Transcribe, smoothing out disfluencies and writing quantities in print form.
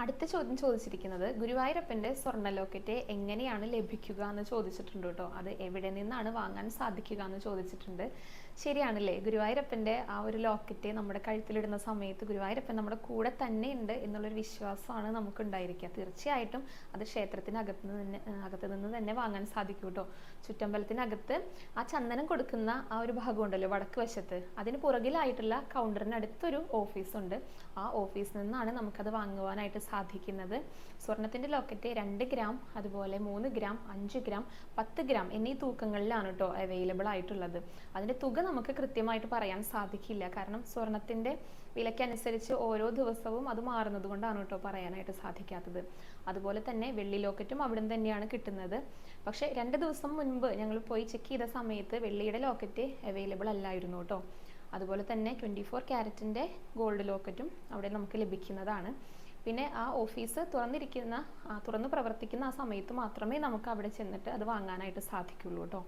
അടുത്ത ചോദ്യം ചോദിച്ചിരിക്കുന്നത് ഗുരുവായൂരപ്പൻ്റെ സ്വർണ്ണ ലോക്കറ്റ് എങ്ങനെയാണ് ലഭിക്കുക എന്ന് ചോദിച്ചിട്ടുണ്ട് കേട്ടോ. അത് എവിടെ നിന്നാണ് വാങ്ങാൻ സാധിക്കുക എന്ന് ചോദിച്ചിട്ടുണ്ട്. ശരിയാണല്ലേ, ഗുരുവായൂരപ്പൻ്റെ ആ ഒരു ലോക്കറ്റ് നമ്മുടെ കഴുത്തിലിടുന്ന സമയത്ത് ഗുരുവായൂരപ്പൻ നമ്മുടെ കൂടെ തന്നെ ഉണ്ട് എന്നുള്ളൊരു വിശ്വാസമാണ് നമുക്ക് ഉണ്ടായിരിക്കുക. തീർച്ചയായിട്ടും അത് അകത്ത് നിന്ന് തന്നെ വാങ്ങാൻ സാധിക്കും കേട്ടോ. ചുറ്റമ്പലത്തിനകത്ത് ആ ചന്ദനം കൊടുക്കുന്ന ആ ഒരു ഭാഗം ഉണ്ടല്ലോ വടക്ക് വശത്ത്, അതിന് പുറകിലായിട്ടുള്ള കൗണ്ടറിനടുത്തൊരു ഓഫീസുണ്ട്. ആ ഓഫീസിൽ നിന്നാണ് നമുക്കത് വാങ്ങുവാനായിട്ട് സാധിക്കുന്നത്. സ്വർണത്തിൻ്റെ ലോക്കറ്റ് 2 ഗ്രാം, അതുപോലെ 3 ഗ്രാം, 5 ഗ്രാം, 10 ഗ്രാം എന്നീ തൂക്കങ്ങളിലാണ് കേട്ടോ അവൈലബിൾ ആയിട്ടുള്ളത്. അതിൻ്റെ തുക നമുക്ക് കൃത്യമായിട്ട് പറയാൻ സാധിക്കില്ല, കാരണം സ്വർണത്തിൻ്റെ വിലയ്ക്കനുസരിച്ച് ഓരോ ദിവസവും അത് മാറുന്നത് കൊണ്ടാണ് കേട്ടോ പറയാനായിട്ട് സാധിക്കാത്തത്. അതുപോലെ തന്നെ വെള്ളി ലോക്കറ്റും അവിടെ നിന്ന് തന്നെയാണ് കിട്ടുന്നത്. പക്ഷേ 2 ദിവസം മുൻപ് ഞങ്ങൾ പോയി ചെക്ക് ചെയ്ത സമയത്ത് വെള്ളിയുടെ ലോക്കറ്റ് അവൈലബിൾ അല്ലായിരുന്നു കേട്ടോ. അതുപോലെ തന്നെ 24 ക്യാരറ്റിൻ്റെ ഗോൾഡ് ലോക്കറ്റും അവിടെ നമുക്ക് ലഭിക്കുന്നതാണ്. പിന്നെ ആ ഓഫീസ് തുറന്നു പ്രവർത്തിക്കുന്ന ആ സമയത്ത് മാത്രമേ നമുക്ക് അവിടെ ചെന്നിട്ട് അത് വാങ്ങാനായിട്ട് സാധിക്കുള്ളൂ കേട്ടോ.